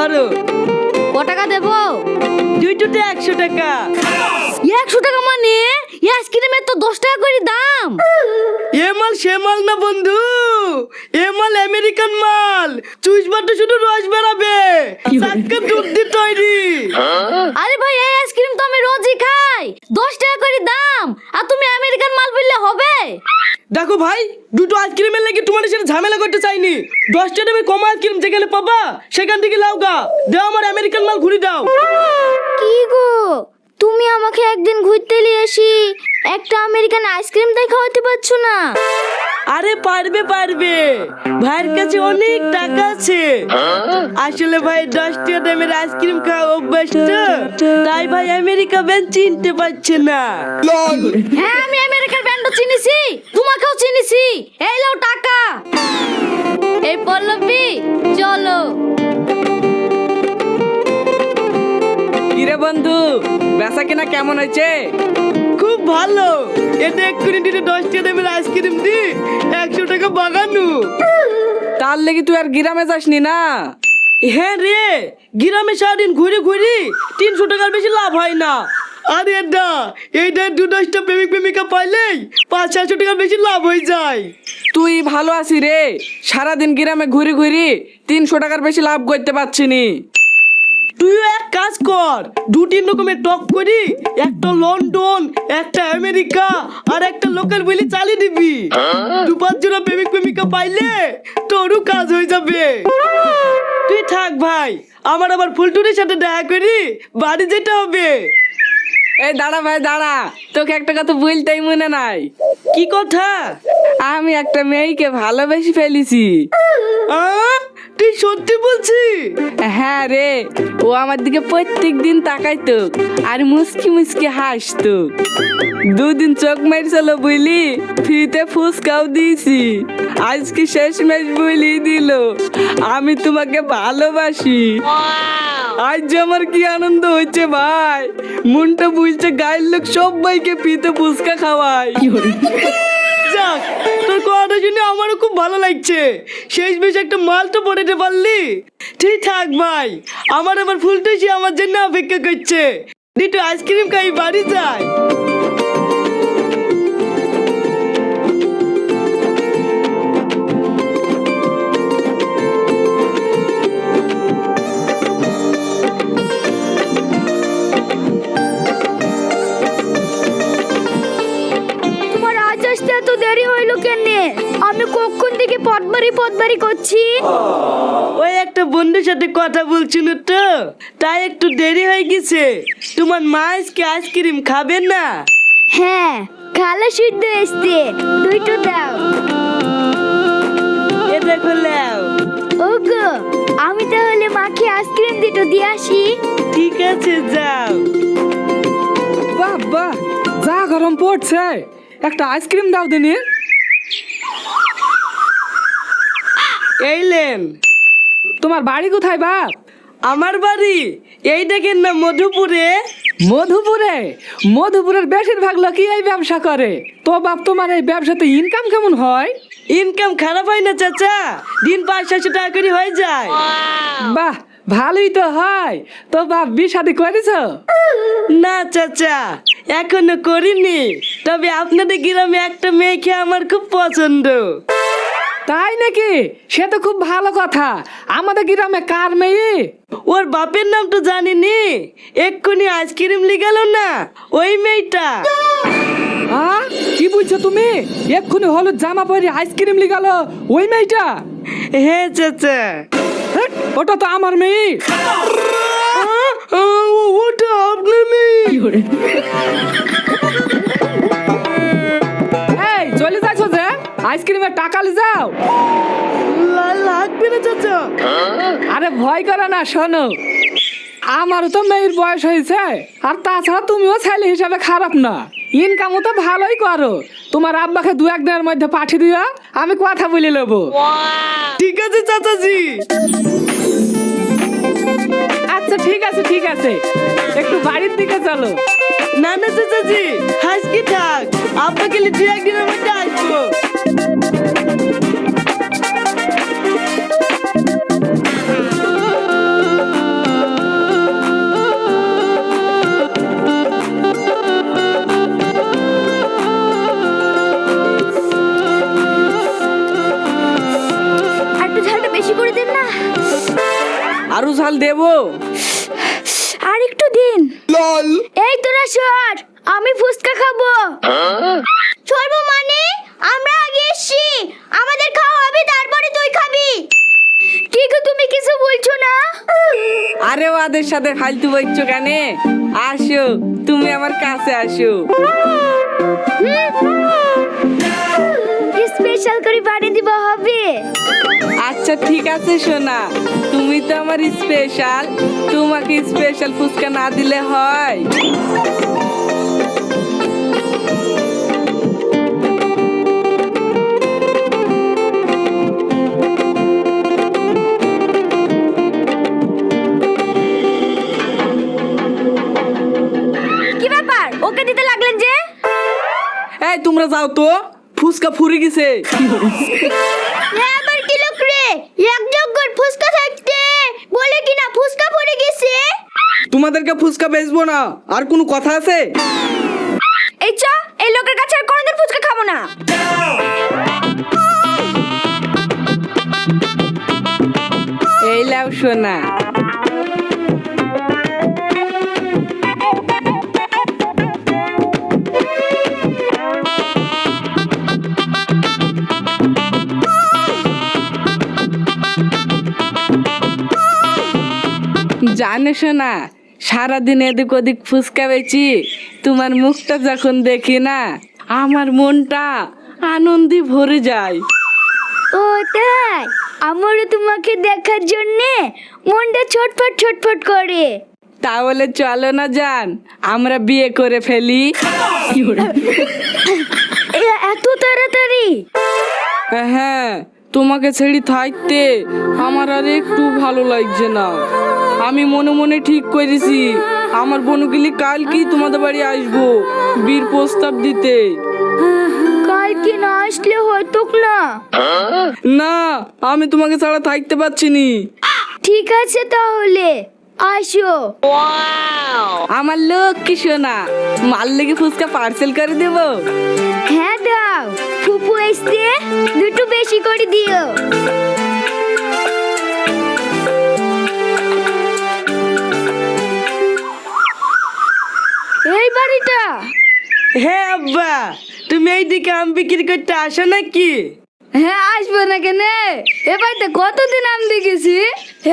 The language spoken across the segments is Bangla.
ধরো। ক টাকা দেবো? দুইটোতে 100 টাকা। 100 টাকা মানে আইসক্রিমের তো 10 টাকা করে দাম। এ মাল সে মাল না বন্ধু, এ মাল আমেরিকান মাল। চুইস বাটা শুধু রস বেরাবে, চাক্কা দুধ দিয়ে তৈরি। আরে ভাই এই আইসক্রিম তো আমি রোজই খাই, 10 টাকা করে দাম, আর তুমি আমেরিকান মাল বললে হবে? দেখো ভাই, দুটো আইসক্রিমের লাগি তোমার সাথে ঝামেলা করতে চাইনি। 10 টাকা কম আইসক্রিম যেখানে পাবা সেখান থেকে লাও গা। দাও আমার আমেরিকান মাল ঘুরি দাও। কি গো, তুমি আমাকে একদিন ঘুরতে নিয়ে আসি একটা আমেরিকান আইসক্রিম তাই খাওয়াতে পারছো না? আরে পারবে পারবে, ভাইয়ের কাছে অনেক টাকা আছে। আসলে ভাই 10 টাকা দামের আইসক্রিম খাওয়া অভ্যাস তো, তাই ভাই আমেরিকা ব্যান্ড চিনতে পারছে না। হ্যাঁ আমি আমেরিকার ব্র্যান্ডও চিনিছি, তোমাকেও চিনিছি। এই লাও টাকা। এই পল্লবী চলো। কিরে বন্ধু, বেচা কিনা কেমন হয়েছে? খুব ভালো। এটা এক্ষুনি দিনে 10 টাকা দামের আইসক্রিম দি 100 টাকা বাগানো। তার লেগে তুই আর গ্রামে যাসনি না? হ্যাঁ রে, গ্রামে সারাদিন ঘুরে ঘুরি 300 টাকার বেশি লাভ হয় না। আরে দা, এইটা 2-10টা প্রেমিক প্রেমিকা পাইলেই 500-600 টাকার বেশি লাভ হয়ে যায়। তুই ভালো আছি রে, সারাদিন গ্রামে ঘুরি ঘুরি 300 টাকার বেশি লাভ করতে পারছিনি। তুইও এক কাজ কর, 2-3 রকমের টক করি, একটা লন্ডন, একটা আমেরিকা আর একটা লোকাল বলি চালিয়ে দিবি। 2-5 জোড়া প্রেমিক প্রেমিকা পাইলে তোরও কাজ হয়ে যাবে। তুই থাক ভাই, আমার আবার ফুলটুরির সাথে দেখা করি বাড়ি যেতে হবে। এই দাঁড়া ভাই দাঁড়া, তোকে একটা কথা বলতেই মনে নাই। কি কথা? আমি একটা মেয়েকে ভালোবেসে ফেলেছি। তুই সত্যি বলছিস? হ্যাঁ রে, ও আমার দিকে প্রত্যেক দিন তাকাইতো আর মুসকি মুসকি হাসতো। 2 দিন চোখ মারছিল বুঝলি, ফ্রিতে ফুচকাও দিয়েছি। আজকে শেষ ম্যাচ বলি দিল আমি তোমাকে ভালোবাসি। আজ যে আমার কি আনন্দ হচ্ছে ভাই, মনটা বুঝছে গায়ের লোক সবাইকে ফ্রিতে ফুচকা খাওয়াই। যাক, তোর কথাটা শুনে আমারও খুব ভালো লাগছে। শেষ বেশ একটা মাল তো পড়াতে পারলি। ঠিক থাক ভাই, আমার আবার ফুলটুসি আমার জন্য অপেক্ষা করছে। দুটো আইসক্রিম খাই বাড়ি যাই। তোমার আজ আসতে এত দেরি হইলো কেন? আমি কখন থেকে পথবাড়ি করছি। ওই একটা বন্ধুর সাথে কথা বলছিল তো, তাই একটু দেরি হয়ে গেছে। তোমার মা আজকে আইসক্রিম খাবে না? হ্যাঁ, খালা সিদ্ধ এসছে, দুইটো দাও। এ দেখো লাও। ওগো, আমি তাহলে মাকে আইসক্রিম দুটো দিয়ে আসি। ঠিক আছে যাও। বাহ বাহ, যা গরম পড়ছে, একটা আইসক্রিম দাও দিনি। এইলেন। তোমার বাড়ি কোথায় বাপ? আমার বাড়ি এই দেখেন না মধুপুরে। মধুপুরে? মধুপুরের বেশিরভাগ লোকই এই ব্যবসা করে। তো বাপ তোমার এই ব্যবসাতে ইনকাম কেমন হয়? ইনকাম খারাপ হয় না চাচা, দিন 500-600 টাকা করে হয়ে যায়। বাহ, ভালোই তো হয়। তো বাপ বিয়ে শাদী করেছ? না চাচা, এখনো করিনি। তবে আপনাদের গ্রামে একটা মেয়েকে আমার খুব পছন্দ। তাই নাকি? সে তো খুব ভালো কথা। আমাদের গ্রামে কার মেয়ে? ওর বাপের নাম তো জানিনি, এক্ষুনি আইসক্রিম লিগাল না, ওই মেয়েটা। কি বলছো তুমি? এক্ষুনি হলুদ জামা পরে আইসক্রিম লিগাল ওই মেয়েটা? হ্যাঁ চাচা। হেৎ, ওটা তো আমার মেয়ে। ওটা আপনার মেয়ে? এই চলে যাচ্ছ যে, আইসক্রিমের টাকা লি যাও। লাগবে না চাচা। আরে ভয় করে না, শোনো, আমারও তো মেয়ের বয়স হয়েছে, আর তাছাড়া তুমিও ছেলে হিসাবে খারাপ না, ইনকামও তো ভালোই করো। তোমার আব্বাকে 2-1 দিনের মধ্যে পাঠিয়ে দিও, আমি কথা বলে নেবো। ঠিক আছে চাচাজি। আচ্ছা ঠিক আছে ঠিক আছে, একটু বাড়ির দিকে চলো। না না চাচাজি, হাসকি থাক, আপনাকে 2-1 দিনের মধ্যে আসবো। মাল দেবো? আর একটু দিন। এই তোরা সর, আমি ফুচকা খাবো। চলবো মানে? আমরা আগে এসছি, আমাদের খাওয়া হবে তারপরে তুই খাবি। কি গো তুমি কিছু বলছো না? আরে ওদের সাথে ফালতু বইছো কেন? আসো, তুমি আমার কাছে আসো। স্পেশাল করে বানিয়ে দিব হবে। আচ্ছা ঠিক আছে সোনা, তুমি তো আমার স্পেশাল, তোমাকে স্পেশাল ফুচকা না দিলে হয়? কি ব্যাপার, ওকে দিতে লাগলেন যে? এই তোমরা যাও তো, ফুচকা ফুরে গেছে। আবার কি লোক রে, এক জগর ফুচকা থাকতে বলে কিনা ফুচকা পড়ে গেছে। তোমাদেরকে ফুচকা বেচবো না, আর কোনো কথা আছে? এই চা, এই লোকের কাছে আর কোনোদিন ফুচকা খাবো না। এই লাও সোনা। জানে শোনা, সারাদিন এদিক ওদিক ফুচকা বেচি, তোমার মুখটা যখন দেখি না, আমার মনটা আনন্দে ভরে যায়। ও তাই? আমারও তোমাকে দেখার জন্যে মনটা ছটফট ছটফট করে। তাহলে চলো না জান, আমরা বিয়ে করে ফেলি। এত তাড়াতাড়ি? হ্যাঁ, তোমাকে ছেড়ে থাকতে আমার আর একটু ভালো লাগছে না। আমি মনে মনে ঠিক করেছি, আমার বোনগুলি কালকেই তোমাদের বাড়ি আসবো বীর প্রস্তাব দিতে। কালকে না আসলে হয়তো না। না, আমি তোমাকে ছাড়া থাকতে পারছি নি। ঠিক আছে তাহলে আসো। আমার লোক কি শোনা, মাল লেগে ফুচকা পার্সেল করে দেবো। হ্যাঁ দাও, ফুপু এসছে, দুটো বেশি করে দিও। এই বাড়িটা? হ্যাঁ আব্বা, তুমি এইদিকে আম বিক্রি করতে আসো নাকি? হ্যাঁ আসবো না কেন, এ বাড়িতে কতদিন আম দেখেছি।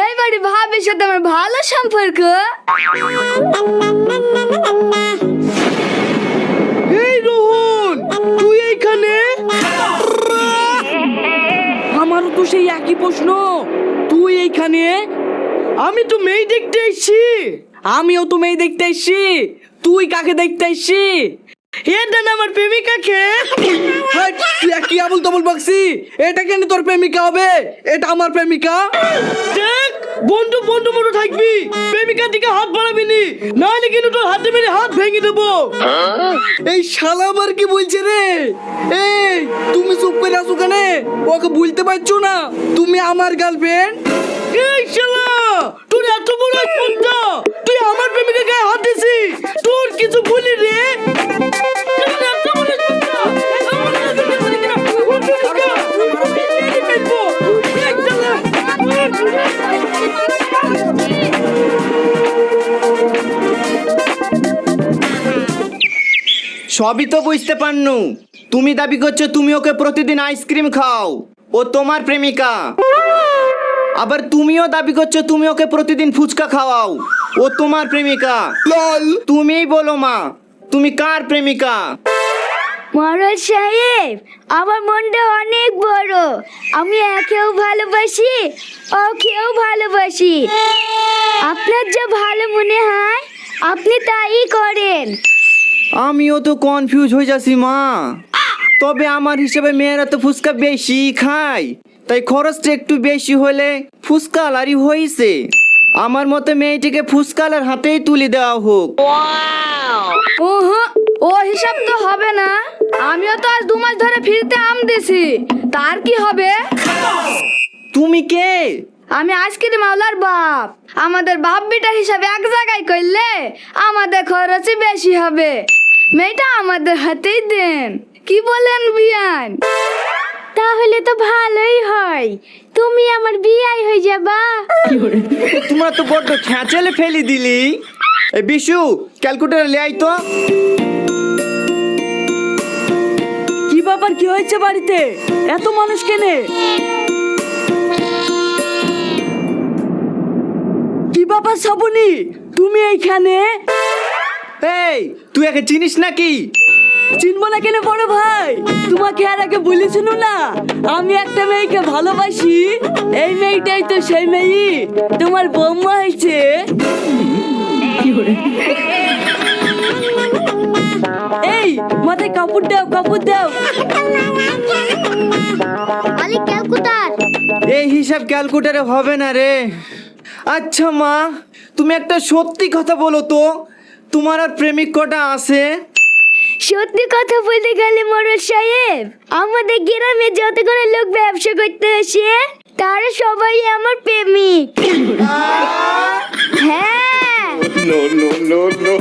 এই বাড়ি ভাবির সাথে আমার ভালো সম্পর্ক। এই রোহন, তুই এইখানে? আমারও তো সেই একই প্রশ্ন, তুই এইখানে? আমি তো মেয়ে দেখতে এসেছি। আমিও তো মেয়ে দেখতে এসছি, তুই কাকে দেখতে এসছি? এটা না আমার প্রেমিকাকে। হাই, তুই কি আবুল তাবুল বকছি? এটা কেন তোর প্রেমিকা হবে? এটা আমার প্রেমিকা। দেখ, বন্ধু বন্ধু মতো থাকবি, প্রেমিকার দিকে হাত বাড়াবি নি, নাহলে কিন্তু তোর হাতে মেরে হাত ভেঙে দেবো। এই শালা আবার কি বলছে রে? এই তুমি চুপ করে আসো কেন? ওকে বলতে পারছো না তুমি আমার গার্লফ্রেন্ড? এই শালা, তোর এত বড় স্পর্ধা, তুই আমার প্রেমিকার গায়ে হাত দিছিস, তোর কিছু বলি রে? তোর এত বড় স্পর্ধা, এত বড় স্পর্ধা বলি কিনা? ওর প্রেমিকা, এই দেখবো, এই শালা। সবই তো বুঝতে পারনু, তুমি দাবি করছো তুমি ওকে প্রতিদিন আইসক্রিম খাও, ও তোমার প্রেমিকা। আবার তুমিও দাবি করছো তুমি ওকে প্রতিদিন ফুচকা খাওয়াও, ও তোমার প্রেমিকা। তুমিই বলো মা, তুমি কার প্রেমিকা? মহারাজ সাহেব, আমার মনটা অনেক বড়, আমি একেও ভালোবাসি, ওকেও ভালোবাসি। আপনার যা ভালো মনে হয় আপনি তাই করেন। আমিও তো কনফিউজ হয়ে যাচ্ছি মা, তবে আমার হিসেবে মেয়েরা তো ফুচকা বেশি খায়, তাই খরচটা একটু বেশি হলে ফুচকালারই হয়েছে। আমার মতে মেয়েটিকে ফুচকালার হাতেই তুলে দেওয়া হোক। ও হিসাব তো হবে না, আমিও তো আজ 2 মাস ধরে ফ্রিতে আম দিছি, তার কি হবে? তুমি কে? আমি আইসক্রিম মাওলার বাপ। আমাদের বাপ বেটা হিসাবে এক জায়গায় করলে আমাদের খরচই বেশি হবে। মেয়েটা আমাদের হাতেই দেন, কি বলেন বিয়ান? তাহলে তো ভালোই হয়, তুমি আমার বিয়াই হয়ে যাবা। তোমরা তো বড্ড খেঁচেলে ফেলি দিলি। এ বিশু, ক্যালকুলেটর লে আই তো। কি ব্যাপার, কি হয়েছে বাড়িতে? এত মানুষ কেনে? কি ব্যাপার শ্রাবণী, তুমি এইখানে? এই তুই একে চিনিস নাকি? চিনবো না কেন বড় ভাই? তোমাকে আর আগে বলেছিল না আমি একটা মেয়েকে ভালোবাসি? এই মেয়েটাই তো সেই মেয়ে, তোমার বৌমা হয়েছে। এই মাথায় কাপড় দাও, কাপড় দাও। আলি ক্যালকুটার। এই হিসাব ক্যালকুলেটরে হবে না রে। আচ্ছা মা, তুমি একটা সত্যি কথা বলো তো, তোমার আর প্রেমিক কটা আছে? সত্যি কথা বলতে গেলে মোড়ল সাহেব, আমাদের গ্রামে যতগুলো লোক ব্যবসা করতে আসে তারা সবাই আমার প্রেমিক। হ্যাঁ। No, no, no, no.